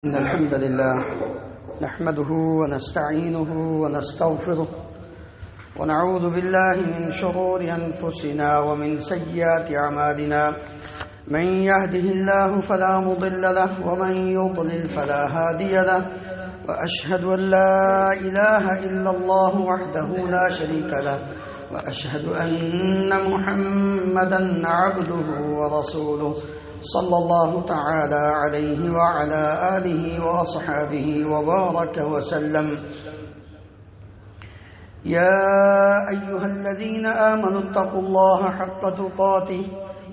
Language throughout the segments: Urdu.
إن الحمد لله نحمده ونستعينه ونستغفره ونعوذ بالله من شرور أنفسنا ومن سيئات أعمالنا من يهده الله فلا مضل له ومن يضلل فلا هادي له وأشهد أن لا إله إلا الله وحده لا شريك له وأشهد أن محمدا عبده ورسوله صلى الله تعالى عليه وعلى آله وأصحابه وبارك وسلم. يا أيها الذين آمنوا اتقوا الله حق تقاته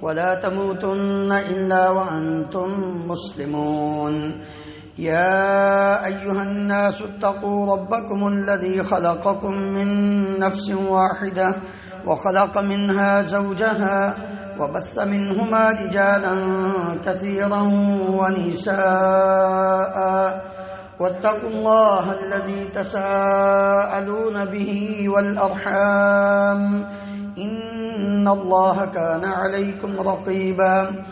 ولا تموتن إلا وأنتم مسلمون. يا أيها الناس اتقوا ربكم الذي خلقكم من نفس واحدة وخلق منها زوجها وبث منهما رجالا كثيرا ونساء واتقوا الله الذي تساءلون به والأرحام إن الله كان عليكم رقيبا.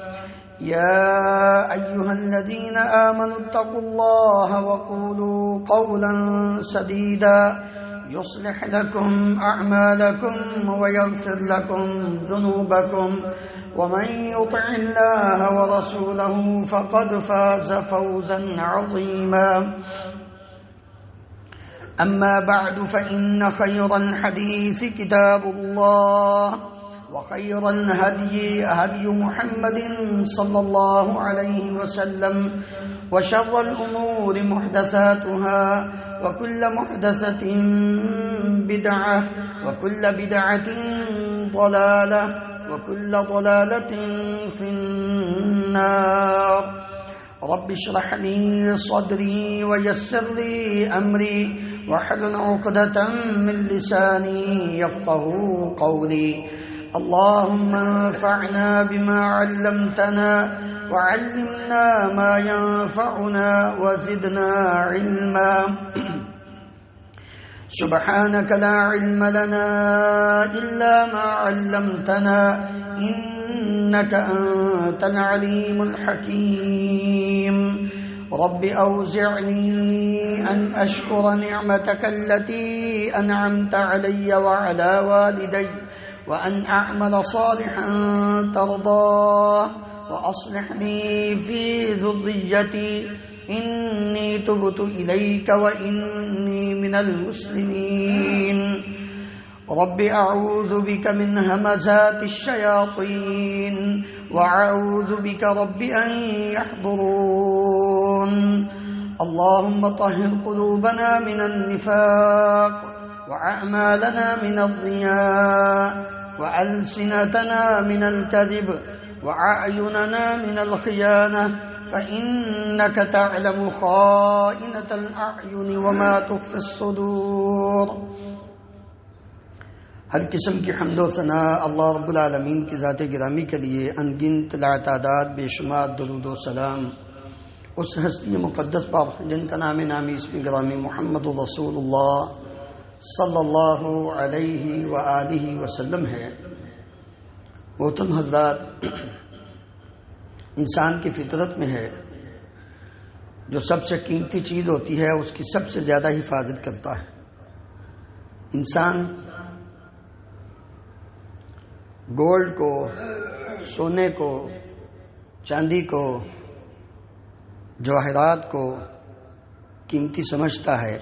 يا أيها الذين آمنوا اتقوا الله وقولوا قولا سديدا يصلح لكم أعمالكم ويغفر لكم ذنوبكم ومن يطع الله ورسوله فقد فاز فوزا عظيما. أما بعد فإن خير الحديث كتاب الله وخير الهدي هدي محمد صلى الله عليه وسلم وشر الأمور محدثاتها وكل محدثة بدعة وكل بدعة ضلالة وكل ضلالة في النار. رب اشرح لي صدري ويسر لي أمري واحلل عقدة من لساني يفقه قولي. اللهم انفعنا بما علمتنا وعلمنا ما ينفعنا وزدنا علما. سبحانك لا علم لنا إلا ما علمتنا إنك أنت العليم الحكيم. رب أوزعني أن أشكر نعمتك التي أنعمت علي وعلى والدي وأن أعمل صالحا ترضاه وأصلح لي في ذريتي إني تبت إليك وإني من المسلمين. رب أعوذ بك من همزات الشياطين وأعوذ بك رب أن يحضرون. اللهم طهر قلوبنا من النفاق وأعمالنا من الرياء وألسنتنا من الكذب وأعيننا من الخيانة فإنك تعلم خائنة الأعين وما تخفي الصدور. ہر قسم کی حمد و ثناء اللہ رب العالمین کی ذات گرامی کے لیے ان گنت لا تعداد بے شمار درود و سلام اس ہستی مقدس پر جن کا نام نامی اسم گرامی محمد رسول اللہ صلی اللہ علیہ وآلہ وسلم ہے. محترم حضرات، انسان کی فطرت میں ہے جو سب سے قیمتی چیز ہوتی ہے اس کی سب سے زیادہ حفاظت کرتا ہے. انسان گولڈ کو، سونے کو، چاندی کو، جواہرات کو قیمتی سمجھتا ہے.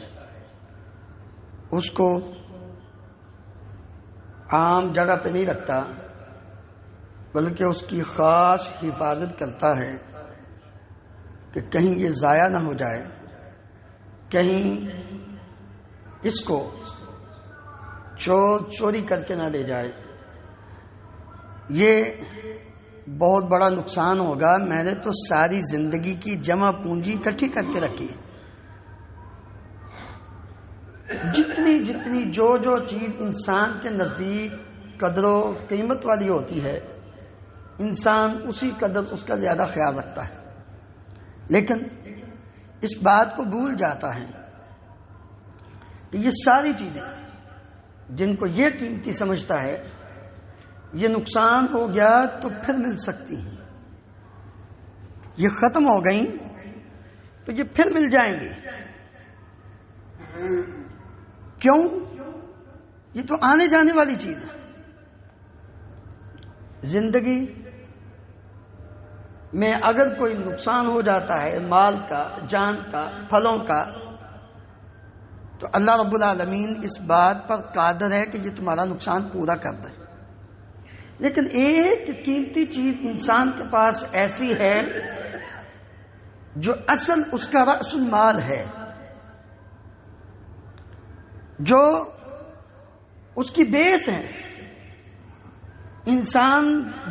اس کو عام جگہ پہ نہیں رکھتا بلکہ اس کی خاص حفاظت کرتا ہے کہ کہیں یہ ضائع نہ ہو جائے، کہیں اس کو چوری کر کے نہ لے جائے. یہ بہت بڑا نقصان ہوگا. میں نے تو ساری زندگی کی جمع پونجی اکٹھی کر کے رکھی. جتنی جو چیز انسان کے نزدیک قدر و قیمت والی ہوتی ہے انسان اسی قدر اس کا زیادہ خیال رکھتا ہے، لیکن اس بات کو بھول جاتا ہے کہ یہ ساری چیزیں جن کو یہ قیمتی سمجھتا ہے یہ نقصان ہو گیا تو پھر مل سکتی ہیں، یہ ختم ہو گئیں تو یہ پھر مل جائیں گے. کیوں؟ یہ تو آنے جانے والی چیز ہے. زندگی میں اگر کوئی نقصان ہو جاتا ہے مال کا، جان کا، پھلوں کا، تو اللہ رب العالمین اس بات پر قادر ہے کہ یہ تمہارا نقصان پورا کر دے. لیکن ایک قیمتی چیز انسان کے پاس ایسی ہے جو اصل اس کا رأس المال ہے، جو اس کی بیس ہے. انسان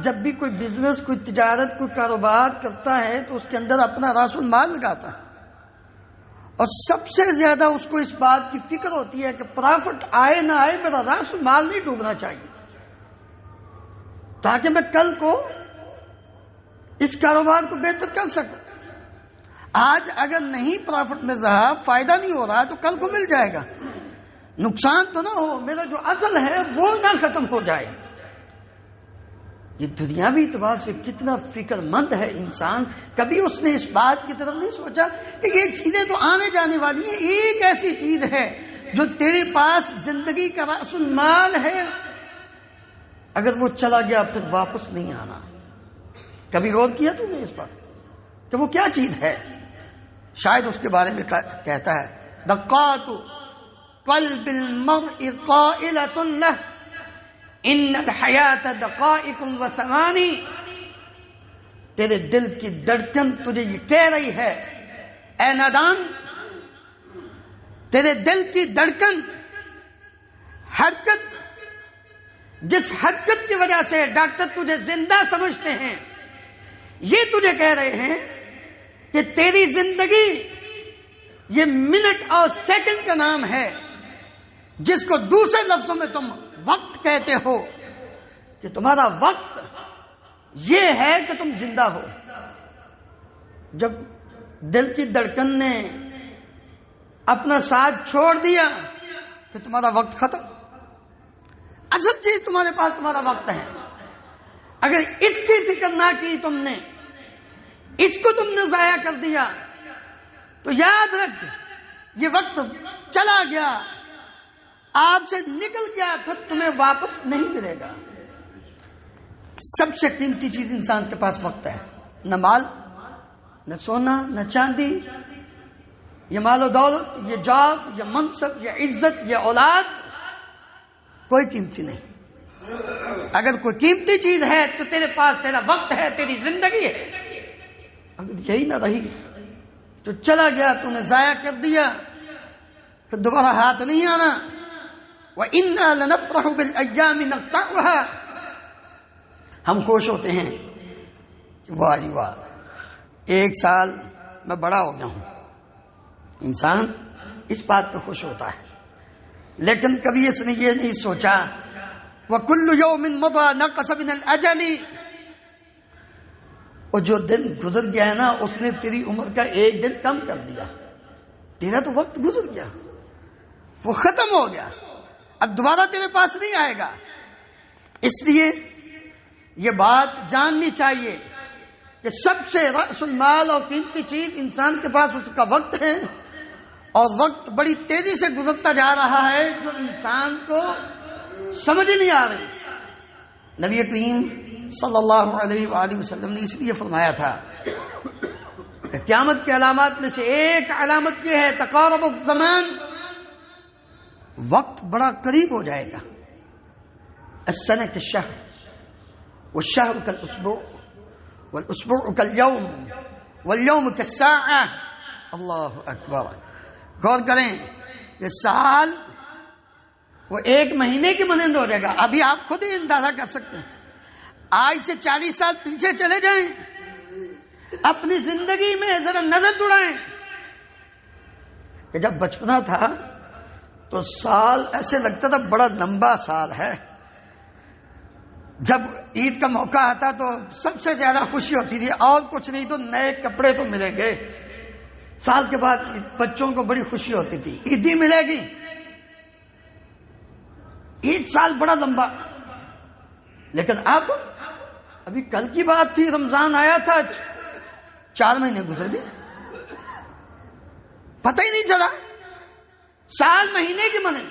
جب بھی کوئی بزنس، کوئی تجارت، کوئی کاروبار کرتا ہے تو اس کے اندر اپنا رأس المال لگاتا ہے، اور سب سے زیادہ اس کو اس بات کی فکر ہوتی ہے کہ پرافٹ آئے نہ آئے میرا رأس المال نہیں ڈوبنا چاہیے، تاکہ میں کل کو اس کاروبار کو بہتر کر سکوں. آج اگر نہیں پرافٹ مل رہا، فائدہ نہیں ہو رہا، تو کل کو مل جائے گا. نقصان تو نہ ہو، میرا جو اصل ہے وہ نہ ختم ہو جائے. یہ دنیاوی اعتبار سے کتنا فکر مند ہے انسان. کبھی اس نے اس بات کی طرف نہیں سوچا کہ یہ چیزیں تو آنے جانے والی ہیں. ایک ایسی چیز ہے جو تیرے پاس زندگی کا رأس المال ہے، اگر وہ چلا گیا پھر واپس نہیں آنا. کبھی غور کیا تم نے اس پر کہ وہ کیا چیز ہے؟ شاید اس کے بارے میں کہتا ہے دقات قلب المرء قائلۃ لہ ان الحیات دقائق و ثوانی. تیرے دل کی دھڑکن تجھے یہ کہہ رہی ہے اے نادان، تیرے دل کی دھڑکن، حرکت، جس حرکت کی وجہ سے ڈاکٹر تجھے زندہ سمجھتے ہیں، یہ تجھے کہہ رہے ہیں کہ تیری زندگی یہ منٹ اور سیکنڈ کا نام ہے، جس کو دوسرے لفظوں میں تم وقت کہتے ہو، کہ تمہارا وقت یہ ہے کہ تم زندہ ہو. جب دل کی دھڑکن نے اپنا ساتھ چھوڑ دیا کہ تمہارا وقت ختم. اصل چیز تمہارے پاس تمہارا وقت ہے. اگر اس کی فکر نہ کی تم نے، اس کو تم نے ضائع کر دیا، تو یاد رکھ یہ وقت چلا گیا، آپ سے نکل گیا، پھر تمہیں واپس نہیں ملے گا. سب سے قیمتی چیز انسان کے پاس وقت ہے. نہ مال، نہ سونا، نہ چاندی، یہ مال و دولت، یہ جاب، یہ منصب، یہ عزت، یہ اولاد، کوئی قیمتی نہیں. اگر کوئی قیمتی چیز ہے تو تیرے پاس تیرا وقت ہے، تیری زندگی ہے. اگر یہی نہ رہی تو چلا گیا، تو نے ضائع کر دیا، پھر دوبارہ ہاتھ نہیں آنا. وَإِنَّا لَنَفْرَحُ بِالْأَيَّامِ نَقْطَعُهَا. ہم خوش ہوتے ہیں کہ واہ جی واہ، ایک سال میں بڑا ہو گیا ہوں. انسان اس بات پہ خوش ہوتا ہے، لیکن کبھی اس نے یہ نہیں سوچا وَكُلُّ يَوْمٍ مَضَى نَقَصَ مِنَ الْأَجَلِ. اور جو دن گزر گیا ہے نا، اس نے تیری عمر کا ایک دن کم کر دیا. تیرا تو وقت گزر گیا، وہ ختم ہو گیا، اب دوبارہ تیرے پاس نہیں آئے گا. اس لیے یہ بات جاننی چاہیے کہ سب سے رأس المال اور قیمتی چیز انسان کے پاس اس کا وقت ہے، اور وقت بڑی تیزی سے گزرتا جا رہا ہے جو انسان کو سمجھ نہیں آ رہی. نبی کریم صلی اللہ علیہ وآلہ وسلم نے اس لیے فرمایا تھا کہ قیامت کی علامات میں سے ایک علامت یہ ہے تقارب الزمان، وقت بڑا قریب ہو جائے گا. السنہ کالشہر والشہر کالاسبوع والاسبوع کالیوم والیوم کالساعہ. اللہ اکبر. غور کریں کہ سال وہ ایک مہینے کی مانند ہو جائے گا. ابھی آپ خود ہی اندازہ کر سکتے ہیں. آج سے 40 سال پیچھے چلے جائیں، اپنی زندگی میں ذرا نظر دوڑائیں کہ جب بچپنا تھا تو سال ایسے لگتا تھا بڑا لمبا سال ہے. جب عید کا موقع آتا تو سب سے زیادہ خوشی ہوتی تھی، اور کچھ نہیں تو نئے کپڑے تو ملیں گے. سال کے بعد بچوں کو بڑی خوشی ہوتی تھی، عیدی ملے گی. ایک سال بڑا لمبا. لیکن اب ابھی کل کی بات تھی، رمضان آیا تھا، 4 مہینے گزر گئے. پتہ ہی نہیں چلا. سال مہینے کی مانند،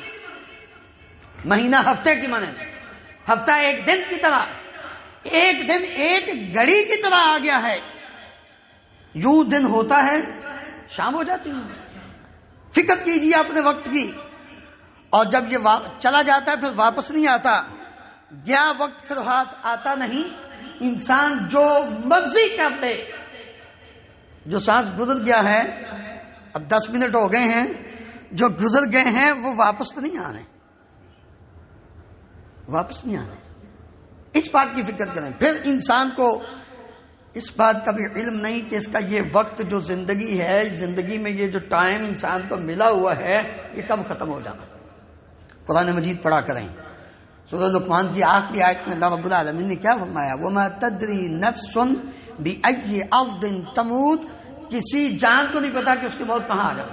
مہینہ ہفتے کی مانند، ہفتہ ایک دن کی طرح، ایک دن ایک گھڑی کی طرح آ گیا ہے. یوں دن ہوتا ہے شام ہو جاتی ہے. فکر کیجیے اپنے وقت کی. اور جب یہ چلا جاتا ہے پھر واپس نہیں آتا. گیا وقت پھر ہاتھ آتا نہیں. انسان جو مرضی کر لے، جو سانس گزر گیا ہے، اب 10 منٹ ہو گئے ہیں، جو گزر گئے ہیں وہ واپس تو نہیں آنے، واپس نہیں آنے. اس بات کی فکر کریں. پھر انسان کو اس بات کا بھی علم نہیں کہ اس کا یہ وقت جو زندگی ہے، زندگی میں یہ جو ٹائم انسان کو ملا ہوا ہے، یہ کب ختم ہو جانا. قرآن مجید پڑھا کریں. سورہ لقمان کی آخری آیت میں اللہ رب العالمین نے کیا فرمایا؟ وَمَا تَدْرِي نَفْسٌ بِأَيِّ أَرْضٍ تَمُوتُ. کسی جان کو نہیں پتا کہ اس کی موت کہاں آ جائے.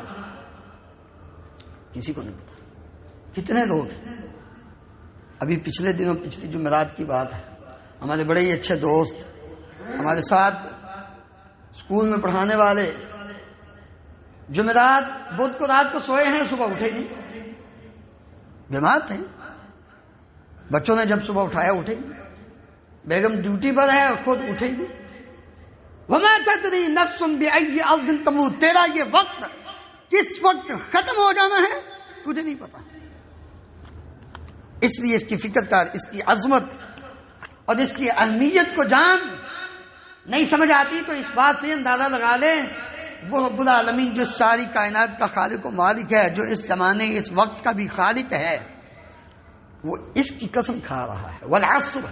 کسی کو نہیں پتا. کتنے لوگ ہیں. ابھی پچھلے دنوں، پچھلی جمعرات کی بات ہے، ہمارے بڑے ہی اچھے دوست، ہمارے ساتھ اسکول میں پڑھانے والے، جمعرات بدھ کو رات کو سوئے ہیں، صبح اٹھے نہیں. بیمار تھے. بچوں نے جب صبح اٹھایا اٹھے نہیں. بیگم ڈیوٹی پر ہے خود اٹھے نہیں. وَمَا تَدْرِي نَفْسٌ بِأَيِّ أَرْضٍ تَمُوتُ. تیرا یہ وقت کس وقت ختم ہو جانا ہے تجھے نہیں پتا. اس لیے اس کی فکر کر، اس کی عظمت اور اس کی اہمیت کو جان. نہیں سمجھ آتی تو اس بات سے اندازہ لگا لیں وہ رب العالمین جو ساری کائنات کا خالق و مالک ہے، جو اس زمانے اس وقت کا بھی خالق ہے، وہ اس کی قسم کھا رہا ہے. والعصر،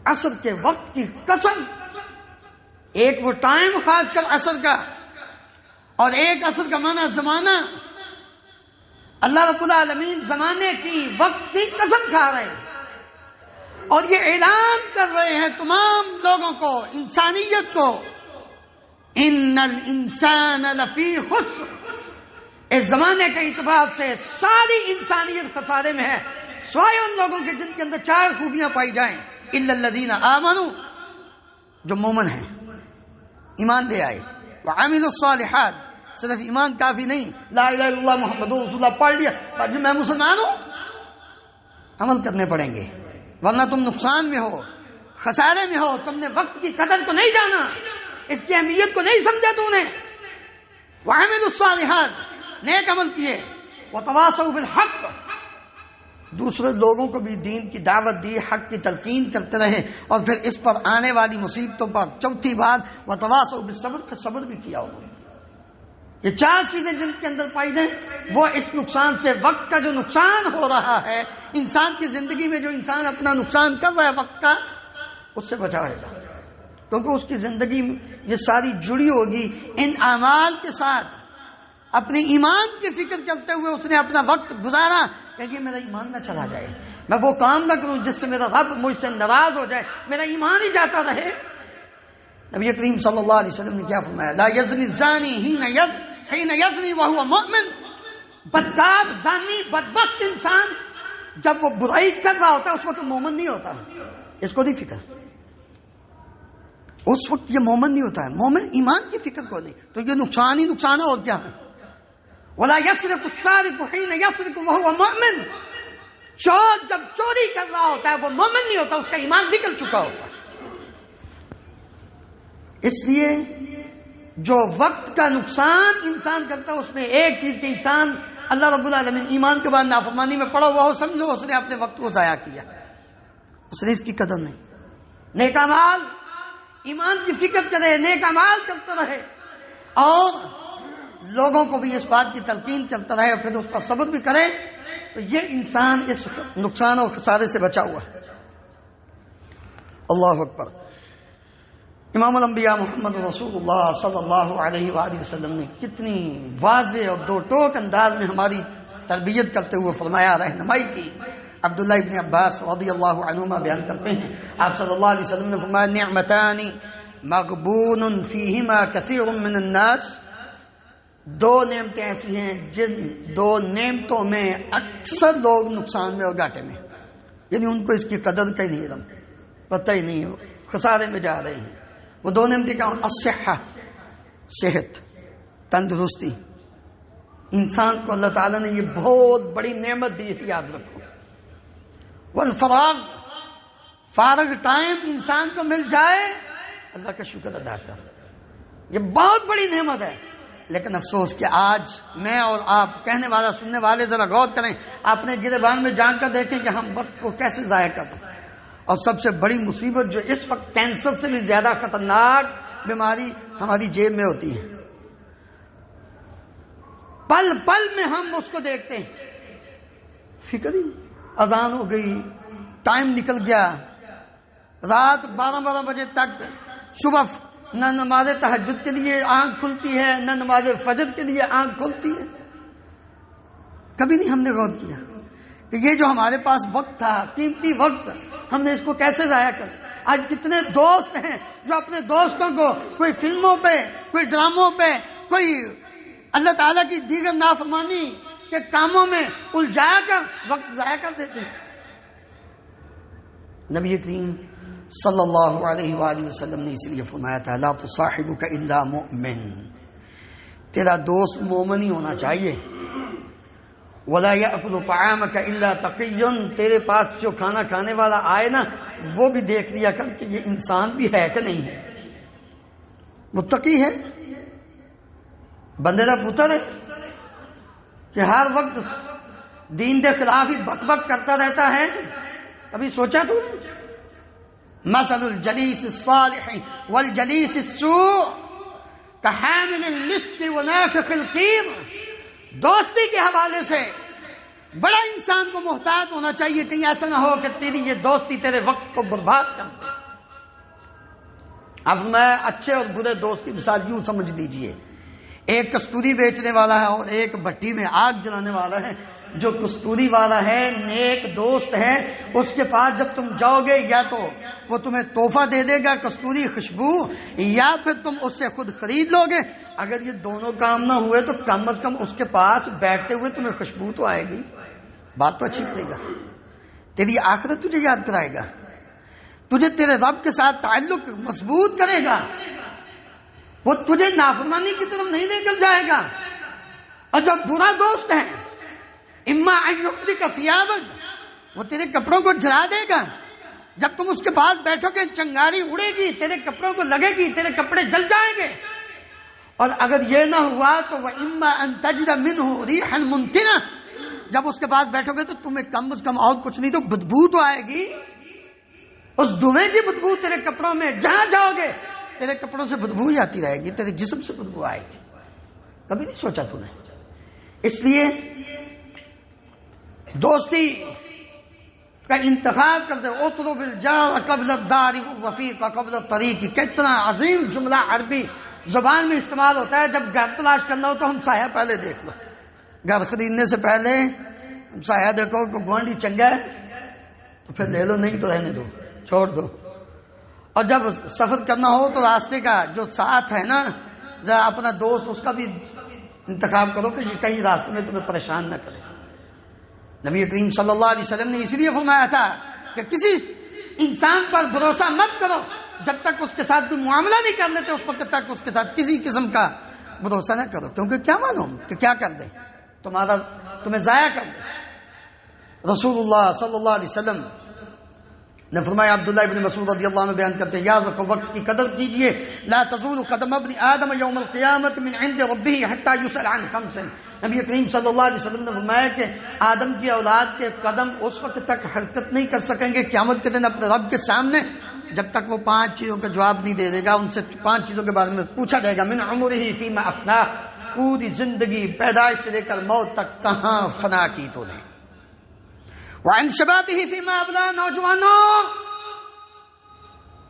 عصر کے وقت کی قسم. ایک وہ ٹائم خاص کر عصر کا، اور ایک عصر کا معنی زمانہ. اللہ رب العالمین زمانے کی، وقت کی قسم کھا رہے ہیں اور یہ اعلان کر رہے ہیں تمام لوگوں کو، انسانیت کو، ان الانسان لفی خسر. اس زمانے کے اعتبار سے ساری انسانیت خسارے میں ہے، سوائے ان لوگوں کے جن کے اندر 4 خوبیاں پائی جائیں. الا الذین آمنوا، جو مومن ہیں، ایمان لے آئے. وعملوا الصالحات، صرف ایمان کافی نہیں، لا الہ الا اللہ محمد رسول اللہ پڑھ لیا میں مسلمان ہوں. عمل کرنے پڑیں گے، ورنہ تم نقصان میں ہو، خسارے میں ہو. تم نے وقت کی قدر کو نہیں جانا، اس کی اہمیت کو نہیں سمجھا تم نے. وعملوا الصالحات، نیک عمل کیے. وتواصوا بالحق، دوسرے لوگوں کو بھی دین کی دعوت دی، حق کی تلقین کرتے رہے. اور پھر اس پر آنے والی مصیبتوں پر چوتھی بات وتواصوا بالصبر، پھر صبر بھی کیا انہوں نے. یہ 4 چیزیں جن کے اندر پائی جائیں، وہ اس نقصان سے، وقت کا جو نقصان ہو رہا ہے انسان کی زندگی میں، جو انسان اپنا نقصان کر رہا ہے وقت کا، اس سے بچائے گا. کیونکہ اس کی زندگی یہ ساری جڑی ہوگی ان اعمال کے ساتھ. اپنے ایمان کی فکر کرتے ہوئے اس نے اپنا وقت گزارا کہ میرا ایمان نہ چلا جائے، میں وہ کام نہ کروں جس سے میرا رب مجھ سے ناراض ہو جائے، میرا ایمان ہی جاتا رہے. نبی کریم صلی اللہ علیہ وسلم نے کیا فرمایا؟ لا یزنی الزانی حین یزنی وہو مؤمن. بدکار، زانی، بدبخت انسان جب وہ برائی کر رہا ہوتا ہے اس وقت مومن نہیں ہوتا. اس کو نہیں فکر، اس وقت یہ مومن نہیں ہوتا ہے. مومن ایمان کی فکر کو نہیں، تو یہ نقصان ہی نقصان ہے اور کیا ہے. ولا یسرق السارق حین یسرق وہو مؤمن. چور جب چوری کر رہا ہوتا ہے وہ مومن نہیں ہوتا، اس کا ایمان نکل چکا ہوتا ہے. اس لیے جو وقت کا نقصان انسان کرتا ہے اس میں ایک چیز کہ انسان اللہ رب العالمین ایمان کے بعد نافرمانی میں پڑا ہوا ہو، سمجھو اس نے اپنے وقت کو ضائع کیا، اس نے اس کی قدر نہیں. نیک اعمال، ایمان کی فکر کرے، نیک اعمال کرتا رہے اور لوگوں کو بھی اس بات کی تلقین کرتا رہے اور پھر اس پر صبر بھی کرے، تو یہ انسان اس نقصان اور خسارے سے بچا ہوا ہے. اللہ اکبر. امام الانبیاء محمد رسول اللہ صلی اللہ علیہ وآلہ وسلم نے کتنی واضح اور 2 ٹوک انداز میں ہماری تربیت کرتے ہوئے فرمایا، رہنمائی کی. عبداللہ ابن عباس رضی اللہ عنہما بیان کرتے ہیں، آپ صلی اللہ علیہ وسلم نے فرمایا، نعمتان مغبون فیہما کثیر من الناس. 2 نعمتیں ایسی ہیں جن 2 نعمتوں میں اکثر لوگ نقصان میں اور گھاٹے میں، یعنی ان کو اس کی قدر کا ہی نہیں علم، پتہ ہی نہیں، خسارے میں جا رہے ہیں. وہ 2 نعمتیں کیا ہیں؟ الصحہ، صحت. تندرستی، انسان کو اللہ تعالیٰ نے یہ بہت بڑی نعمت دی ہے، یاد رکھو۔ والفراغ، فارغ ٹائم انسان کو مل جائے، اللہ کا شکر ادا کر، یہ بہت بڑی نعمت ہے۔ لیکن افسوس کہ آج میں اور آپ، کہنے والا سننے والے، ذرا غور کریں، اپنے گریبان میں جان کر دیکھیں کہ ہم وقت کو کیسے ضائع کرتے ہیں۔ اور سب سے بڑی مصیبت جو اس وقت کینسر سے بھی زیادہ خطرناک بیماری ہماری جیب میں ہوتی ہے، پل پل میں ہم اس کو دیکھتے ہیں، فکر ہی نہیں، اذان ہو گئی، ٹائم نکل گیا، رات 12 بجے تک، صبح نہ نماز تہجد کے لیے آنکھ کھلتی ہے، نہ نماز فجر کے لیے آنکھ کھلتی ہے۔ کبھی نہیں ہم نے غور کیا کہ یہ جو ہمارے پاس وقت تھا، قیمتی وقت، ہم نے اس کو کیسے ضائع کر۔ آج کتنے دوست ہیں جو اپنے دوستوں کو کوئی فلموں پہ، کوئی ڈراموں پہ، کوئی اللہ تعالیٰ کی دیگر نافرمانی کے کاموں میں الجھا کر وقت ضائع کر دیتے ہیں۔ نبی کریم صلی اللہ علیہ وآلہ وسلم نے اس لیے فرمایا تھا لا تصاحبک الا مؤمن، تیرا دوست مومن ہی ہونا چاہیے۔ ولا یأکل طعامک الا تقی، تیرے پاس جو کھانا کھانے والا آئے نا، وہ بھی دیکھ لیا کر کہ یہ انسان بھی ہے کہ نہیں ہے، متقی ہے، بندے دا پتر ہے کہ ہر وقت دین کے خلاف ہی بک بک کرتا رہتا ہے۔ کبھی سوچا تو نہیں؟ مثل الجلیس الصالح والجلیس السوء کحامل المسک ونافخ القیر، دوستی کے حوالے سے بڑا انسان کو محتاط ہونا چاہیے، کہیں ایسا نہ ہو کہ تیری یہ دوستی تیرے وقت کو برباد کر دے۔ اب میں اچھے اور برے دوست کی مثال یوں سمجھ لیجئے، ایک کستوری بیچنے والا ہے اور ایک بھٹی میں آگ جلانے والا ہے۔ جو کستوری والا ہے، نیک دوست ہے، اس کے پاس جب تم جاؤ گے یا تو وہ تمہیں تحفہ دے دے گا کستوری خوشبو، یا پھر تم اس سے خود خرید لو گے۔ اگر یہ دونوں کام نہ ہوئے تو کم از کم اس کے پاس بیٹھتے ہوئے تمہیں خوشبو تو آئے گی، بات تو اچھی کرے گا، تیری آخرت تجھے یاد کرائے گا، تجھے تیرے رب کے ساتھ تعلق مضبوط کرے گا، وہ تجھے نافرمانی کی طرف نہیں لے کر جائے گا۔ اور جو برا دوست ہے، اما ان یحرق ثیابک، وہ تیرے کپڑوں کو جلا دے گا، جب تم اس کے پاس بیٹھو گے چنگاری اڑے گی، تیرے کپڑوں کو لگے گی، تیرے کپڑے جل جائیں گے۔ اور اگر یہ نہ ہوا تو وَإِمَّا أَن تَجِدَ مِنْهُ رِيحًا مُنْتِنَةً، جب اس کے پاس بیٹھو گے تو تمہیں کم از کم اور کچھ نہیں تو بدبو تو آئے گی، اس دھویں کی بدبو تیرے کپڑوں میں، جہاں جاؤ گے تیرے کپڑوں سے بدبو ہی آتی رہے گی، تیرے جسم سے بدبو آئے گی۔ کبھی نہیں سوچا تو نے؟ اس لیے دوستی کا انتخاب کرتے اطلب الجار قبل الدار والرفیق قبل الطریق، کتنا عظیم جملہ عربی زبان میں استعمال ہوتا ہے۔ جب گھر تلاش کرنا ہو تو ہم سایہ پہلے دیکھ لو، گھر خریدنے سے پہلے سایہ دیکھو کہ گوانڈی چنگا ہے تو پھر لے لو، نہیں تو رہنے دو، چھوڑ دو۔ اور جب سفر کرنا ہو تو راستے کا جو ساتھ ہے نا، ذرا اپنا دوست اس کا بھی انتخاب کرو کہ یہ کہیں راستے میں تمہیں پریشان نہ کرے۔ نبی کریم صلی اللہ علیہ وسلم نے اس لیے فرمایا تھا کہ کسی انسان پر بھروسہ مت کرو جب تک اس کے ساتھ کوئی معاملہ نہیں کر لیتے، اس وقت تک اس کے ساتھ کسی قسم کا بھروسہ نہ کرو، کیونکہ کیا معلوم کہ کیا کر دے، تمہیں ضائع کر دے۔ رسول اللہ صلی اللہ علیہ وسلم نے فرمایا، عبداللہ ابن مسعود رضی اللہ عنہ بیان کرتے ہیں، یاد رکھو وقت کی قدر کیجئے، لا تزول قدم ابن آدم یوم القیامت من عند ربہ حتی یسأل عن خمس۔ نبی کریم صلی اللہ علیہ وسلم نے فرمایا کہ آدم کی اولاد کے قدم اس وقت تک حرکت نہیں کر سکیں گے قیامت کے دن اپنے رب کے سامنے جب تک وہ 5 چیزوں کا جواب نہیں دے دے گا۔ ان سے 5 چیزوں کے بارے میں پوچھا جائے گا، من عمرہ فیما افنا، پوری زندگی پیدائش سے لے کر موت تک کہاں فنا کی تو نے، وعن شبابہ فیما ابلا، نوجوانوں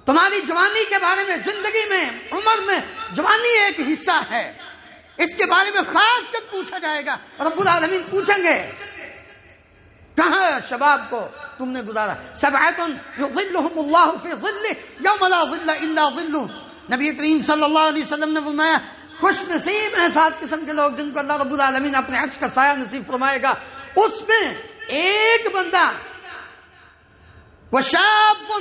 تمہاری جوانی کے بارے میں، زندگی میں، عمر میں جوانی ایک حصہ ہے، اس کے بارے میں خاص کر پوچھا جائے گا۔ رب العالمین پوچھیں گے کہاں شباب کو تم نے گزارا۔ سبعۃ یظلھم اللہ فی ظلہ یوم لا ظل الا ظلہ، نبی کریم صلی اللہ علیہ وسلم نے فرمایا خوش نصیب ہیں 7 قسم کے لوگ جن کو اللہ رب العالمین اپنے عرش کا سایہ نصیب فرمائے گا۔ اس میں ایک بندہ، وشاب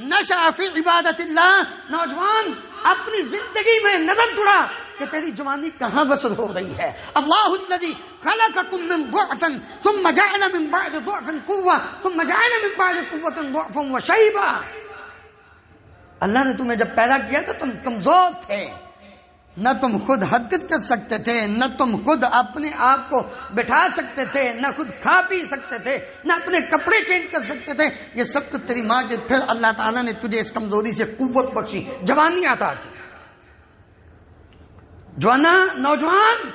نشأ فی عبادت اللہ، نوجوان اپنی زندگی میں نظر دوڑا کہ تیری جوانی کہاں بسر ہو رہی ہے. اللہ الذی خلقکم من ضعف ثم جعل من بعد ضعف قوة ثم جعل من بعد قوة ضعفا وشیبا. اللہ نے تمہیں جب پیدا کیا تو تم کمزور تھے، نہ تم خود حرکت کر سکتے تھے، نہ تم خود اپنے آپ کو بٹھا سکتے تھے، نہ خود کھا پی سکتے تھے، نہ اپنے کپڑے چینج کر سکتے تھے. یہ سب کچھ تیری ماں کے. پھر اللہ تعالیٰ نے تجھے اس کمزوری سے قوت بخشی، جوانی عطا کی. نوجوان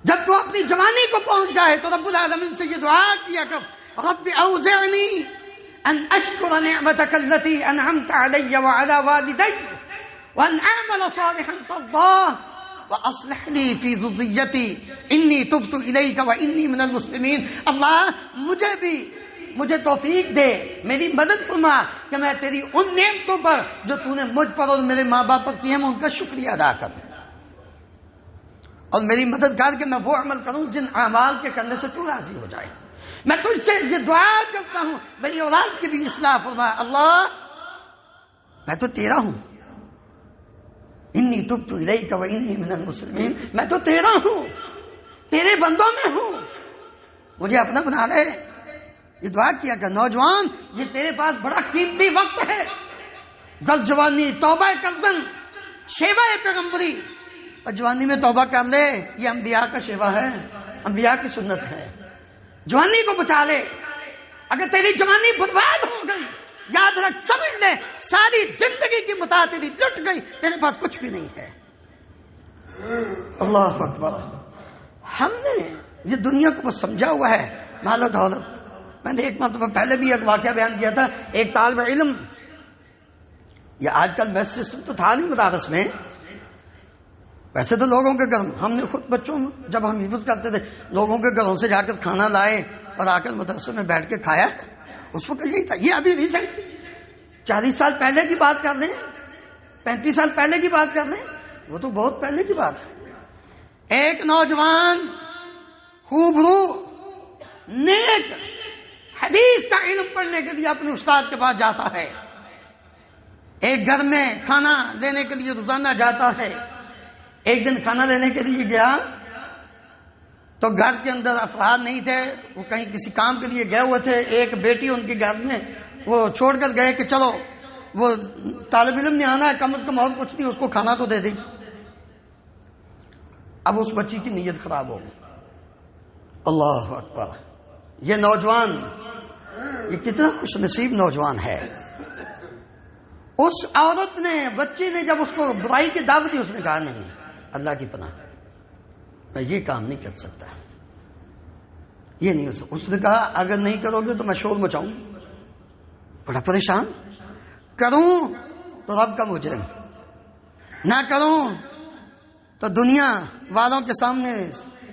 جب تو اپنی جوانی کو پہنچ جائے تو رب العالمین سے یہ دعا کیا کر، رب اوزعنی ان اشکر نعمتک التی انعمت علی وعلی والدی وان اعمل صالحا ترضاه واصلح لي في ذريتي اني تبت اليك واني من المسلمين. اللہ مجھے توفیق دے، میری مدد فرما کہ میں تیری ان نعمتوں پر جو تو نے مجھ پر اور میرے ماں باپ پر کی ہیں میں ان کا شکریہ ادا کروں، اور میری مدد کر کے میں وہ عمل کروں جن اعمال کے کرنے سے تو راضی ہو جائے. میں تجھ سے یہ دعا کرتا ہوں میری اولاد کی بھی اصلاح فرما. اللہ میں تو تیرا ہوں، انی تبت الیک و انی من المسلمین، میں تو تیرا ہوں، تیرے بندوں میں ہوں، مجھے اپنا بنا لے. یہ دعا کیا کہ نوجوان یہ تیرے پاس بڑا قیمتی وقت ہے. جل جوانی توبہ کردن شیوا پیغمبری. اور جوانی میں توبہ کر لے، یہ انبیاء کا شیوا ہے، انبیاء کی سنت ہے. جوانی کو بچا لے. اگر تیری جوانی برباد ہو گئی یاد رکھ، سمجھ لے ساری زندگی کی متاع تیری لٹ گئی، تیرے پاس کچھ بھی نہیں ہے. اللہ اکبر. ہم نے یہ دنیا کو بس سمجھا ہوا ہے مال و دولت. میں نے ایک مرتبہ پہلے بھی ایک واقعہ بیان کیا تھا. ایک طالب علم، یہ آج کل میتھ سسٹم تو تھا نہیں مدارس میں، ویسے تو لوگوں کے گھر، ہم نے خود بچوں میں جب ہم حفظ کرتے تھے لوگوں کے گھروں سے جا کر کھانا لائے اور آ کر مدرسے میں بیٹھ کے کھایا. اس وقت یہی تھا. یہ ابھی ریسنٹ 40 سال پہلے کی بات کر لیں، 35 سال پہلے کی بات کر لیں، وہ تو بہت پہلے کی بات ہے. ایک نوجوان خوب روح نیک حدیث کا علم پڑھنے کے لیے اپنے استاد کے پاس جاتا ہے. ایک گھر میں کھانا لینے کے لیے روزانہ جاتا ہے. ایک دن کھانا لینے کے لیے گیا تو گھر کے اندر افراد نہیں تھے، وہ کہیں کسی کام کے لیے گئے ہوئے تھے. ایک بیٹی ان کے گھر میں وہ چھوڑ کر گئے کہ چلو وہ طالب علم نے آنا ہے، کم از کم اور کچھ نہیں، اس کو کھانا تو دے دیں. اب اس بچی کی نیت خراب ہو گئی. اللہ اکبر. یہ نوجوان یہ کتنا خوش نصیب نوجوان ہے. اس عورت نے، بچی نے جب اس کو برائی کی دعوت دی، اس نے کہا نہیں، اللہ کی پناہ میں یہ کام نہیں کر سکتا، یہ نہیں ہو سکتا. اس نے کہا اگر نہیں کرو گے تو میں شور مچاؤں. بڑا پریشان. کروں تو رب کا مجرم، نہ کروں تو دنیا والوں کے سامنے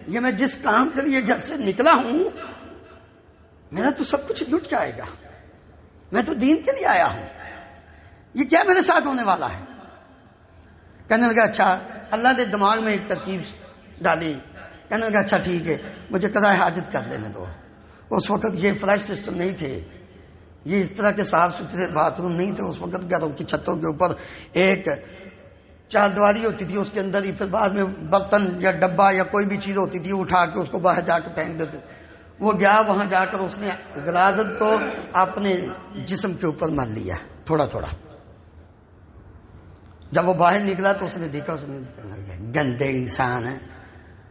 یہ میں جس کام کے لیے گھر سے نکلا ہوں میرا تو سب کچھ لٹ جائے گا. میں تو دین کے لیے آیا ہوں، یہ کیا میرے ساتھ ہونے والا ہے. کہنے لگا اچھا. اللہ نے دماغ میں ایک ترکیب ڈالی. کہنے لگا اچھا ٹھیک ہے مجھے قضاء حاجت کر لینے دو. اس وقت یہ فلش سسٹم نہیں تھے، یہ اس طرح کے صاف ستھرے باتھ روم نہیں تھے. اس وقت گھروں کی چھتوں کے اوپر ایک چار دیواری ہوتی تھی، اس کے اندر ہی پھر بعد میں برتن یا ڈبہ یا کوئی بھی چیز ہوتی تھی اٹھا کے اس کو باہر جا کے پھینک دیتے. وہ گیا وہاں جا کر اس نے غلاظت کو اپنے جسم کے اوپر مل لیا تھوڑا تھوڑا. جب وہ باہر نکلا تو اس نے دیکھا، اس نے گندے انسان ہیں،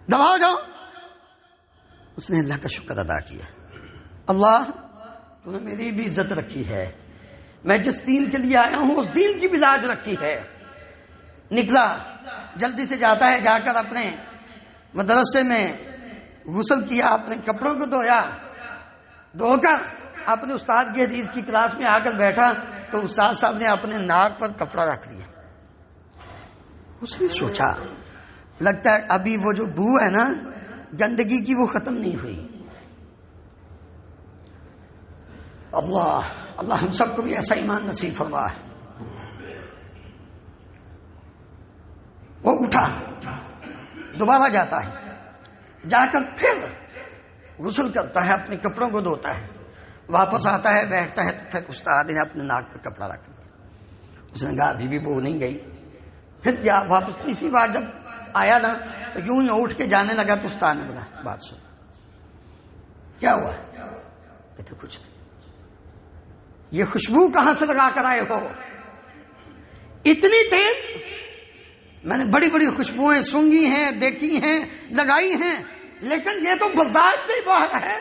دباؤ جاؤ. اس نے اللہ کا شکر ادا کیا. اللہ تو نے میری بھی عزت رکھی ہے، میں جس دین کے لیے آیا ہوں اس دین کی بھی لاج رکھی ہے. نکلا جلدی سے جاتا ہے، جا کر اپنے مدرسے میں غسل کیا، اپنے کپڑوں کو دھویا، دھو کر اپنے استاد کی حدیث کی کلاس میں آ کر بیٹھا تو استاد صاحب نے اپنے ناک پر کپڑا رکھ لیا. اس نے سوچا لگتا ہے ابھی وہ جو بو ہے نا گندگی کی وہ ختم نہیں ہوئی. اللہ اللہ ہم سب کو بھی ایسا ایمان نصیب فرما. وہ اٹھا دوبارہ جاتا ہے، جا کر پھر غسل کرتا ہے، اپنے کپڑوں کو دھوتا ہے، واپس آتا ہے بیٹھتا ہے تو پھر استاد نے اپنے ناک پہ کپڑا رکھ دیا. اس نے کہا ابھی بھی بو نہیں گئی. پھر گیا واپس تیسری بار جب آیا نا تو یوں ہی اٹھ کے جانے لگا تو استاد نے بولا بات سن کیا ہوا؟ کہتے کچھ نہیں. یہ خوشبو کہاں سے لگا کر آئے ہو؟ اتنی تیز. میں نے بڑی بڑی خوشبوئیں سونگھی ہیں، دیکھی ہیں، لگائی ہیں، لیکن یہ تو برداشت سے باہر ہے.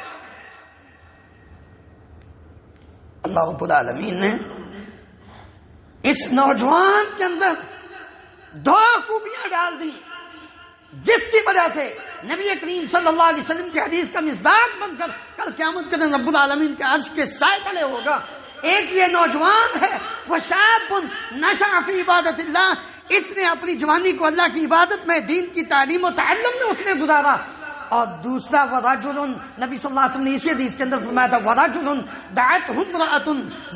اللہ رب العالمین نے اس نوجوان کے اندر دو خوبیاں ڈال دی جس کی وجہ سے نبی کریم صلی اللہ علیہ وسلم کی حدیث کا مصداق بن کر کل قیامت کے دن رب العالمین کے عرش کے سائے تلے ہوگا. ایک یہ نوجوان ہے وہ شاب نشأ فی عبادت اللہ، اس نے اپنی جوانی کو اللہ کی عبادت میں، دین کی تعلیم و تعلم میں اس نے گزارا. اور دوسرا ورجل، نبی صلی اللہ علیہ وسلم نے اسی حدیث کے اندر فرمایا تھا ورجل دعته امرأة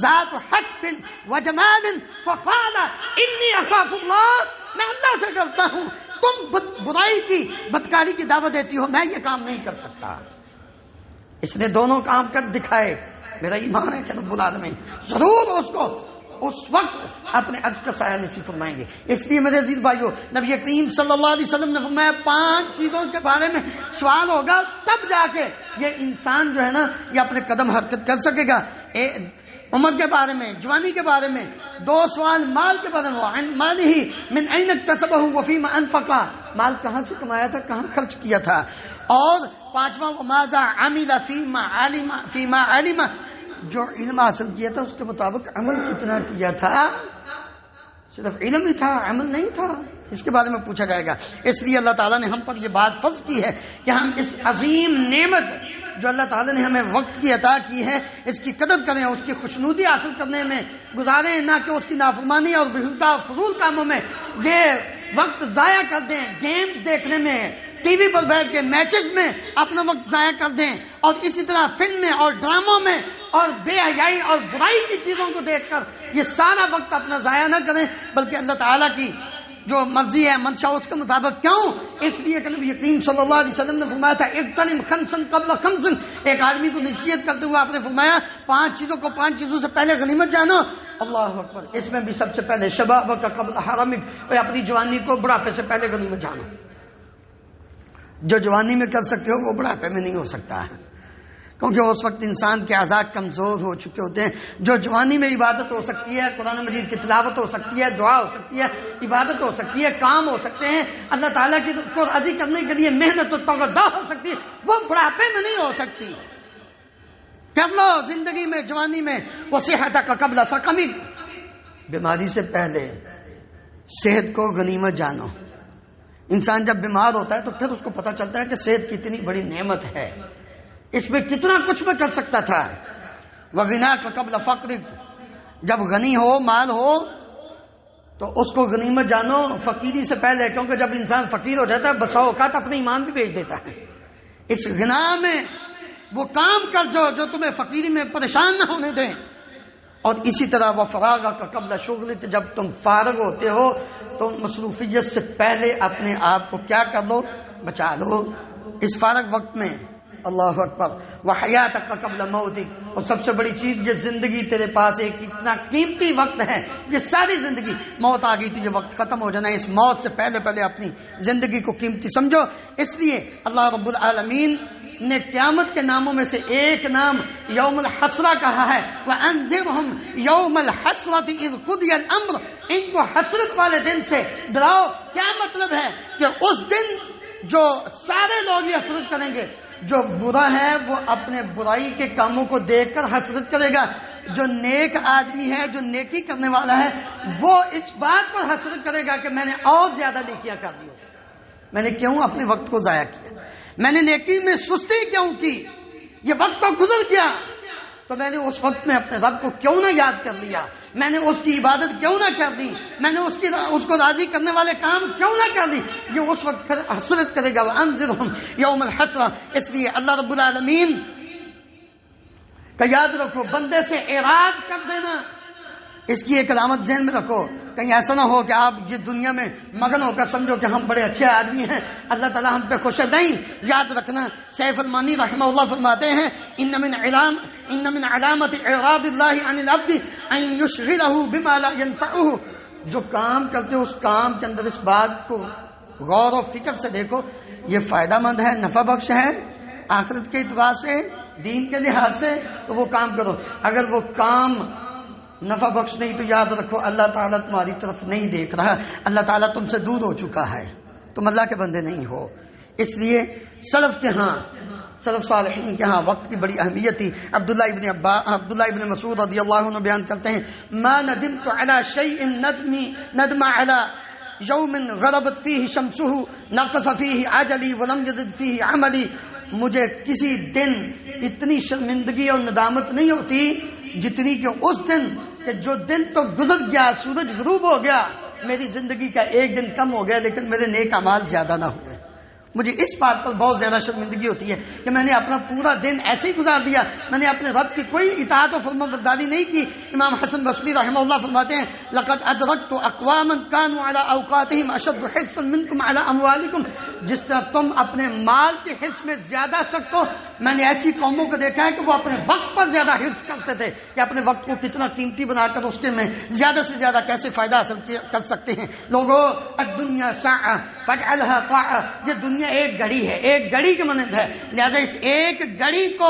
ذات حسب وجمال فقال انی اخاف اللہ، میں اللہ سے ڈرتا ہوں، تم برائی کی بدکاری کی دعوت دیتی ہو، میں یہ کام نہیں کر سکتا. اس نے دونوں کام کر دکھائے. میرا ایمان ہے کہ رب العالمین ضرور اس کو اس وقت اپنے عرش کا سایہ نصیب فرمائیں گے. اس لیے میرے عزیز بھائیو، نبی کریم صلی اللہ علیہ وسلم نے فرمایا 5 چیزوں کے بارے میں سوال ہوگا تب جا کے یہ انسان جو ہے نا یہ اپنے قدم حرکت کر سکے گا. عمر کے بارے میں، جوانی کے بارے میں. 2 سوال مال کے بارے میں، مالہ من این اکتسبہ وفیما انفقہ، مال کہاں سے کمایا تھا، کہاں خرچ کیا تھا. اور 5واں ماذا عمل فیما علم، جو علم حاصل کیا تھا اس کے مطابق عمل کتنا کیا تھا. صرف علم ہی تھا، عمل نہیں تھا، اس کے بارے میں پوچھا جائے گا. اس لیے اللہ تعالیٰ نے ہم پر یہ بات فرض کی ہے کہ ہم اس عظیم نعمت جو اللہ تعالیٰ نے ہمیں وقت کی عطا کی ہے اس کی قدر کریں، اس کی خوشنودی حاصل کرنے میں گزاریں، نہ کہ اس کی نافرمانی اور بیہودہ فضول کاموں میں یہ وقت ضائع کر دیں. گیم دیکھنے میں، ٹی وی پر بیٹھ کے میچز میں اپنا وقت ضائع کر دیں، اور اسی طرح فلم میں اور ڈراموں میں اور بے حیائی اور برائی کی چیزوں کو دیکھ کر یہ سارا وقت اپنا ضائع نہ کریں، بلکہ اللہ تعالیٰ کی جو مرضی ہے، منشا، اس کے مطابق. کیوں؟ اس لیے کہ نبی کریم صلی اللہ علیہ وسلم نے فرمایا تھا اغتنم خمسا قبل خمس. ایک آدمی کو نصیحت کرتے ہوئے آپ نے فرمایا 5 چیزوں کو 5 چیزوں سے پہلے غنیمت جانو. اللہ اکبر. اس میں بھی سب سے پہلے شبابک قبل حرمک، اپنی جوانی کو بڑھاپے سے پہلے غنیمت جانو. جو جوانی میں کر سکتے ہو وہ بڑھاپے میں نہیں ہو سکتا ہے، کیونکہ اس وقت انسان کے اعضاء کمزور ہو چکے ہوتے ہیں. جو جوانی میں عبادت ہو سکتی ہے، قرآن مجید کی تلاوت ہو سکتی ہے، دعا ہو سکتی ہے، عبادت ہو سکتی ہے، کام ہو سکتے ہیں، اللہ تعالیٰ کی کو راضی کرنے کے لیے محنت و تغذیہ ہو سکتی ہے، وہ بڑھاپے میں نہیں ہو سکتی. کر لو زندگی میں، جوانی میں. وہ صحت کا قبل سقمک، بیماری سے پہلے صحت کو غنیمت جانو. انسان جب بیمار ہوتا ہے تو پھر اس کو پتہ چلتا ہے کہ صحت کتنی بڑی نعمت ہے، اس میں کتنا کچھ میں کر سکتا تھا. وغناک قبل فقرک، جب غنی ہو، مال ہو تو اس کو غنیمت جانو فقیری سے پہلے، کیونکہ جب انسان فقیر ہو جاتا ہے بسا اوقات اپنے ایمان بھی بیچ دیتا ہے. اس غنا میں وہ کام کر جو تمہیں فقیری میں پریشان نہ ہونے دیں. اور اسی طرح وہ فراغ کا قبل شغل، جب تم فارغ ہوتے ہو تو مصروفیت سے پہلے اپنے آپ کو کیا کر لو، بچا لو اس فارغ وقت میں. اللہ اکبر. وحیات کا قبل موتک، اور سب سے بڑی چیز یہ زندگی تیرے پاس ایک اتنا قیمتی وقت ہے، یہ ساری زندگی، موت آ گئی تو یہ وقت ختم ہو جانا ہے، اس موت سے پہلے اپنی زندگی کو قیمتی سمجھو. اس لیے اللہ رب العالمین نے قیامت کے ناموں میں سے ایک نام یوم الحسرہ کہا ہے. وَأَنذِرْهُمْ يَوْمَ الْحَسْرَةِ إِذْ قُضِيَ الْأَمْرُ، ان کو حسرت والے دن سے ڈراؤ. کیا مطلب ہے کہ اس دن جو سارے لوگ یہ حسرت کریں گے. جو برا ہے وہ اپنے برائی کے کاموں کو دیکھ کر حسرت کرے گا، جو نیک آدمی ہے، جو نیکی کرنے والا ہے، وہ اس بات پر حسرت کرے گا کہ میں نے اور زیادہ نیکیاں کر دی، میں نے کیوں اپنے وقت کو ضائع کیا، میں نے نیکی میں سستی کیوں کی، یہ وقت تو گزر گیا تو میں نے اس وقت میں اپنے رب کو کیوں نہ یاد کر لیا، میں نے اس کی عبادت کیوں نہ کر دی، میں نے اس کو راضی کرنے والے کام کیوں نہ کر دی. یہ اس وقت پھر حسرت کرے گا. وَأَنذِرْهُمْ يَوْمَ الْحَسْرَةِ. اس لیے اللہ رب العالمین کا یاد رکھو، بندے سے اعراض کر دینا اس کی ایک علامت ذہن میں رکھو. کہیں ایسا نہ ہو کہ آپ یہ دنیا میں مگن ہو کر سمجھو کہ ہم بڑے اچھے آدمی ہیں، اللہ تعالیٰ ہم پہ خوش ہے. نہیں، یاد رکھنا. سیف المانی رحمہ اللہ فرماتے ہیں ان من علامت اعراض اللہ عن العبد ان یشغلہ بما لا ينفعہ جو کام کرتے ہو اس کام کے اندر اس بات کو غور و فکر سے دیکھو یہ فائدہ مند ہے، نفع بخش ہے آخرت کے اعتبار سے، دین کے لحاظ سے، تو وہ کام کرو۔ اگر وہ کام نفع بخش نہیں تو یاد رکھو اللہ تعالیٰ تمہاری طرف نہیں دیکھ رہا، اللہ تعالیٰ تم سے دور ہو چکا ہے، تم اللہ کے بندے نہیں ہو۔ اس لیے سلف صالحین کے ہاں وقت کی بڑی اہمیت تھی۔ عبداللہ ابن مسعود رضی اللہ عنہ بیان کرتے ہیں ما ندمت علی شیء ندم علی یوم غربت فیہ شمسہ نقص فیہ عجلی ولم یزد فیہ عملی، مجھے کسی دن اتنی شرمندگی اور ندامت نہیں ہوتی جتنی کہ اس دن کہ جو دن تو گزر گیا، سورج غروب ہو گیا، میری زندگی کا ایک دن کم ہو گیا لیکن میرے نیک اعمال زیادہ نہ ہوئے۔ مجھے اس بات پر بہت زیادہ شرمندگی ہوتی ہے کہ میں نے اپنا پورا دن ایسے ہی گزار دیا، میں نے اپنے رب کی کوئی اطاعت و فرمانبرداری نہیں کی۔ امام حسن بصری رحمہ اللہ فرماتے ہیں لقد ادرکت اقواما كانوا على اوقاتهم اشد حرصا منكم على اموالكم، جس طرح تم اپنے مال کے حرص میں زیادہ سخت ہو، میں نے ایسی قوموں کو دیکھا ہے کہ وہ اپنے وقت پر زیادہ حرص کرتے تھے کہ اپنے وقت کو کتنا قیمتی بنا کر اس کے میں زیادہ سے زیادہ کیسے فائدہ حاصل کر سکتے ہیں۔ لوگوں الدنیا ساعہ فاجعلها طاعہ، یہ دنیا ایک گھڑی ہے، ایک گھڑی کے مانند ہے، لہذا اس ایک گھڑی کو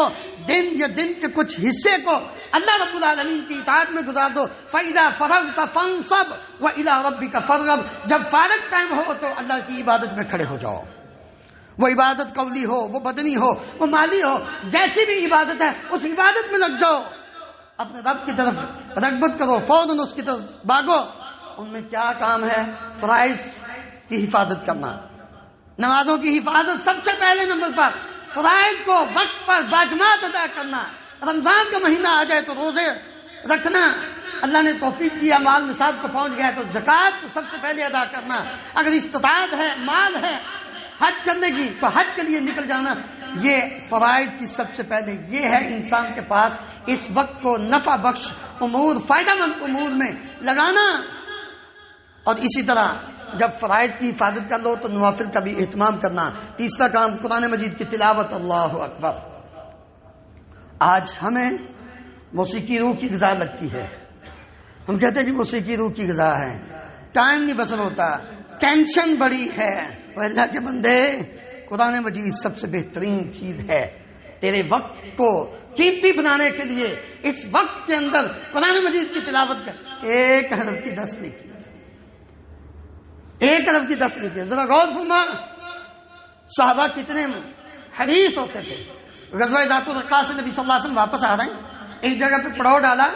دن یا دن کے کچھ حصے کو اللہ رب العالمین کی اطاعت میں گزار دو۔ فَإِذَا فَرَغْتَ فَانصَبْ وَإِلَىٰ رَبِّكَ فَارْغَب، جب فارغ ٹائم ہو تو اللہ کی عبادت میں کھڑے ہو جاؤ، وہ عبادت قولی ہو، وہ بدنی ہو، وہ مالی ہو، جیسی بھی عبادت ہے اس عبادت میں لگ جاؤ، اپنے رب کی طرف رغبت کرو، فوراً اس کی طرف بھاگو۔ ان میں کیا کام ہے؟ فرائض کی حفاظت کرنا، نمازوں کی حفاظت سب سے پہلے نمبر پر، فرائض کو وقت پر باجماعت ادا کرنا، رمضان کا مہینہ آ جائے تو روزے رکھنا، اللہ نے توفیق کیا مال نصاب کو پہنچ گیا تو زکوٰۃ کو سب سے پہلے ادا کرنا، اگر استطاعت ہے مال ہے حج کرنے کی تو حج کے لیے نکل جانا۔ یہ فرائض کی سب سے پہلے یہ ہے انسان کے پاس اس وقت کو نفع بخش امور، فائدہ مند امور میں لگانا۔ اور اسی طرح جب فرائض کی حفاظت کر لو تو نوافل کا بھی اہتمام کرنا۔ تیسرا کام قرآن مجید کی تلاوت، اللہ اکبر۔ آج ہمیں موسیقی روح کی غذا لگتی ہے، ہم کہتے ہیں کہ موسیقی روح کی غذا ہے، ٹائم نہیں بسر ہوتا، ٹینشن بڑی ہے۔ اور اللہ کے بندے قرآن مجید سب سے بہترین چیز ہے تیرے وقت کو قیمتی بنانے کے لیے۔ اس وقت کے اندر قرآن مجید کی تلاوت کر، ایک حرف کی 10 لکھی، ایک حرف کی 10 لکھی۔ ذرا غور فرما صحابہ کتنے حریص ہوتے تھے۔ غزوہ ذات الرقاع سے نبی صلی اللہ علیہ وسلم واپس آ رہے ہیں، ایک جگہ پہ پڑاؤ ڈالا،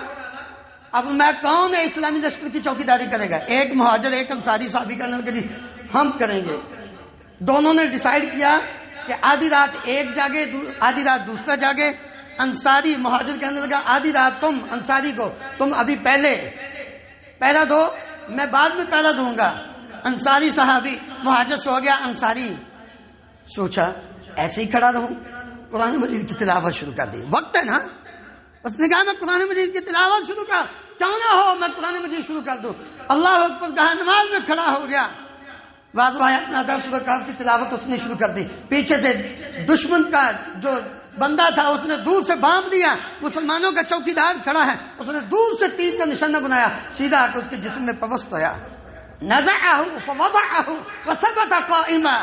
اب میں کون ہے اسلامی لشکر کی چوکیداری کرے گا؟ ایک مہاجر ایک انصاری صحابی کہنے لگے ہم کریں گے۔ دونوں نے ڈیسائیڈ کیا کہ آدھی رات ایک جاگے آدھی رات دوسرا جاگے۔ انصاری مہاجر کہنے لگا آدھی رات تم انصاری کو، تم ابھی پہلا دو، میں بعد میں پہلا دوں گا۔ انصاری صحابی مہاجر سو گیا، انصاری سوچا ایسے ہی کھڑا رہوں، قرآن مجید کی تلاوت شروع کر دی، وقت ہے نا۔ اس نے کہا میں قرآن مجید کی تلاوت شروع کر، کیوں نہ ہو میں قرآن مجید شروع کر دوں۔ اللہ اکبر کہا، نماز میں کھڑا ہو گیا، بعض روایات میں سورہ کہف کی تلاوت اس نے شروع کر دی۔ پیچھے سے دشمن کا جو بندہ تھا اس نے دور سے بانپ دیا، مسلمانوں کا چوکیدار کھڑا ہے، اس نے دور سے تیر کا نشانہ بنایا، سیدھا آ کے اس کے جسم میں پوست ہویا، نزعہ فوضعہ وثبت قائما۔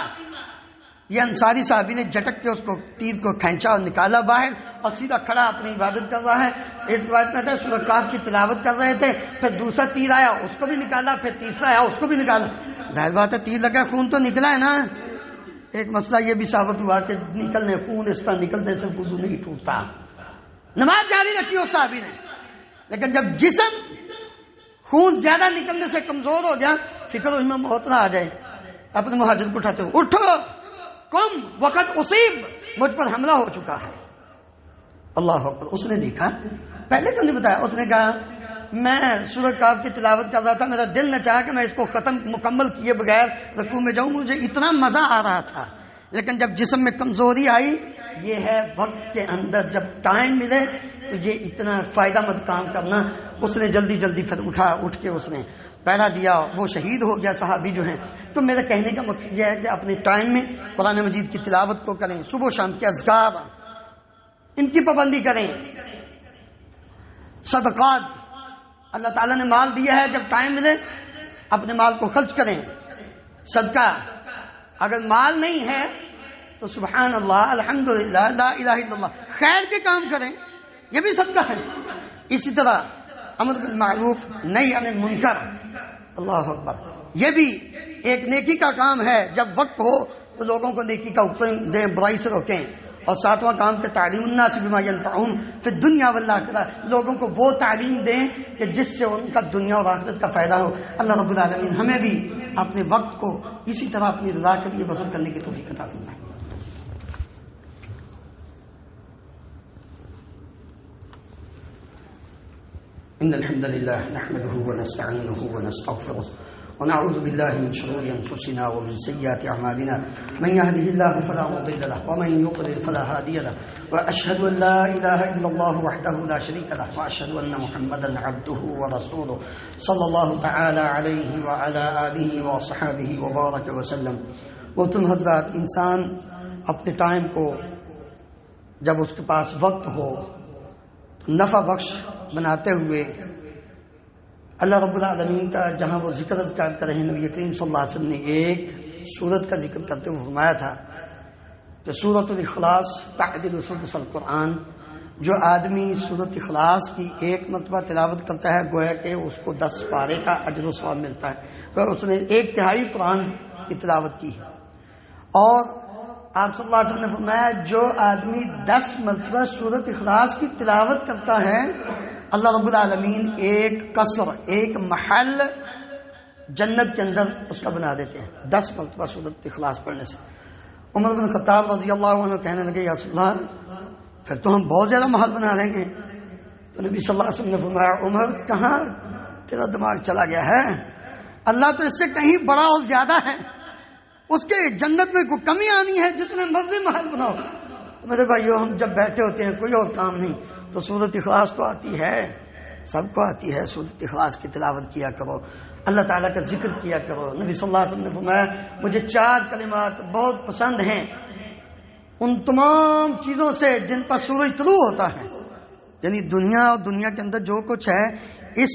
یہ انصاری صحابی نے جھٹک کے اس کو تیر کو کھینچا اور نکالا باہر، اور سیدھا کھڑا اپنی عبادت کر رہا ہے۔ ایک روایت میں تھا سورہ کہف کی تلاوت کر رہے تھے، پھر دوسرا تیر آیا اس کو بھی نکالا، پھر تیسرا آیا اس کو بھی نکالا۔ ظاہر بات ہے تیر لگا خون تو نکلا ہے نا۔ ایک مسئلہ یہ بھی ثابت ہوا کہ نکلنے خون اس طرح نکلنے سے وضو نہیں ٹوٹتا۔ نماز جاری رکھی اس صحابی نے، لیکن جب جسم خون زیادہ نکلنے سے کمزور ہو گیا، فکر اس میں موت نہ آ جائے، اپنے مہاجر کو اٹھاتے ہوئے اٹھو کم وقت اصیب، مجھ پر حملہ ہو چکا ہے۔ اللہ اکبر۔ اس نے دیکھا، پہلے کیوں نہیں بتایا؟ اس نے کہا میں سورہ کہف کی تلاوت کر رہا تھا، میرا دل نہ چاہا کہ میں اس کو مکمل کیے بغیر رکوع میں جاؤں، مجھے اتنا مزہ آ رہا تھا، لیکن جب جسم میں کمزوری آئی، یہ ہے وقت کے اندر جب ٹائم ملے تو یہ اتنا فائدہ مند کام کرنا۔ اس نے جلدی جلدی پھر اٹھ کے اس نے پہلا دیا، وہ شہید ہو گیا صحابی جو ہیں۔ تو میرا کہنے کا مقصد یہ ہے کہ اپنے ٹائم میں قرآن مجید کی تلاوت کو کریں، صبح و شام کے اذکار ان کی پابندی کریں، صدقات، اللہ تعالیٰ نے مال دیا ہے، جب ٹائم ملے اپنے مال کو خرچ کریں. صدقہ اگر مال نہیں ہے تو سبحان اللہ الحمدللہ لا الہ الا اللہ خیر کے کام کریں، یہ بھی صدقہ ہے. اسی طرح امر بالمعروف نہی عن المنکر، اللہ اکبر، یہ بھی ایک نیکی کا کام ہے. جب وقت ہو تو لوگوں کو نیکی کا حکم دیں، برائی سے روکیں. اور ساتواں کام کہ تعلیم الناس بما ينفعهم فی الدنیا والآخرہ، لوگوں کو وہ تعلیم دیں کہ جس سے ان کا دنیا اور آخرت کا فائدہ ہو. اللہ رب العالمین ہمیں بھی اپنے وقت کو اسی طرح اپنی رضا کے لیے بسر کرنے کی توفیق عطا فرمائے. ان الحمد لله نحمده ونستعينه ونستغفره ونعوذ بالله من شرور انفسنا ومن سيئات اعمالنا من يهده الله فلا مضل له ومن يضلل فلا هادي له واشهد ان لا اله الا الله وحده لا شريك له واشهد ان محمدا عبده ورسوله صلى الله تعالى عليه وعلى اله وصحبه وبارك وسلم. محترم حضرات، انسان اپنے ٹائم کو جب اس کے پاس وقت ہو نفع بخش بناتے ہوئے اللہ رب العالمین کا جہاں وہ ذکر اذکار کر رہے ہیں، نبی کریم صلی اللہ علیہ وسلم نے ایک سورت کا ذکر کرتے ہوئے فرمایا تھا کہ سورۃ الاخلاص تعدل ثلث القرآن، جو آدمی سورۃ اخلاص کی ایک مرتبہ تلاوت کرتا ہے گویا کہ اس کو 10 پارے کا اجر و ثواب ملتا ہے، گویا اس نے 1/3 قرآن کی تلاوت کی ہے. اور آپ صلی اللہ علیہ وسلم نے فرمایا جو آدمی 10 مرتبہ سورۃ اخلاص کی تلاوت کرتا ہے اللہ رب العالمین ایک قصر، ایک محل جنت کے اندر اس کا بنا دیتے ہیں 10 مرتبہ سورۃ اخلاص پڑھنے سے. عمر بن خطاب رضی اللہ عنہ کہنے لگے یا رسول اللہ پھر تو ہم بہت زیادہ محل بنا لیں گے. تو نبی صلی اللہ علیہ وسلم نے فرمایا عمر کہاں تیرا دماغ چلا گیا ہے، اللہ تو اس سے کہیں بڑا اور زیادہ ہے، اس کے جنت میں کوئی کمی آنی ہے جتنے مرضی محل بناؤ. میرے بھائیو ہم جب بیٹھے ہوتے ہیں کوئی اور کام نہیں تو سورۃ اخلاص تو آتی ہے، سب کو آتی ہے. سورۃ اخلاص کی تلاوت کیا کرو، اللہ تعالیٰ کا ذکر کیا کرو. نبی صلی اللہ علیہ وسلم نے فرمایا مجھے 4 کلمات بہت پسند ہیں ان تمام چیزوں سے جن پر سورج طلوع ہوتا ہے، یعنی دنیا اور دنیا کے اندر جو کچھ ہے اس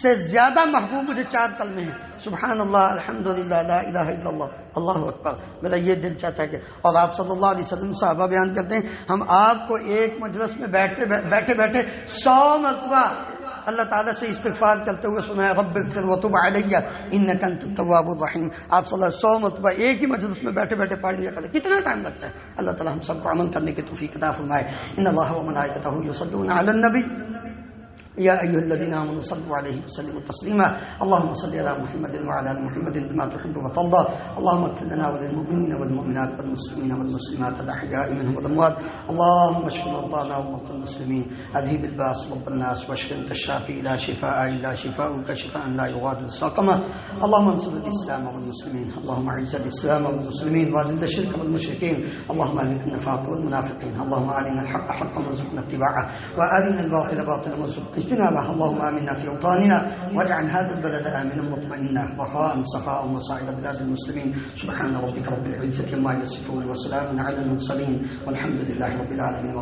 سے زیادہ محبوب مجھے 4 کلمے ہیں، سبحان اللہ الحمدللہ لا الہ الا اللہ اللہ اکبر. میرا یہ دل چاہتا ہے کہ اور آپ صلی اللہ علیہ وسلم صحابہ بیان کرتے ہیں ہم آپ کو ایک مجلس میں بیٹھے بیٹھے 100 مرتبہ اللہ تعالیٰ سے استغفار کرتے ہوئے سنا ہے رب اغفر وتب علی انک انت التواب الرحیم. آپ صلی اللہ 100 مرتبہ ایک ہی مجلس میں بیٹھے پڑھ لیا کرتے. کتنا ٹائم لگتا ہے؟ اللہ تعالیٰ ہم سب کو عمل کرنے کی توفیق عطا فرمائے. ان اللہ وملائکتہ یصلون علی النبی یا ایھا الذین آمنوا صلوا علیہ وسلموا تسلیما. اللهم صل علی محمد وعلى ال محمد كما تحب وترضى. اللهم اغفر لنا وللمؤمنین والمؤمنات والمسلمین والمسلمات الاحیاء منهم والاموات. اللهم اشف مرضانا ومرضى المسلمین. اذهب الباس رب الناس واشف انت الشافي لا شفاء الا شفاؤك شفاء لا يغادر سقما. اللهم انصر الاسلام والمسلمين. اللهم اعز الاسلام والمسلمين واذل الشرك والمشركين. اللهم اهلك النفاق والمنافقين. اللهم ارنا الحق حقا وارزقنا اتباعه وارنا الباطل باطلا وارزقنا اجتنابه. اللهم آمنا في أوطاننا واجعل هذا البلد آمنا مطمئنا رخاء سخاء وسائر بلاد المسلمين. سبحان ربك رب العزة عما يصفون وسلام على المرسلين والحمد لله رب العالمين.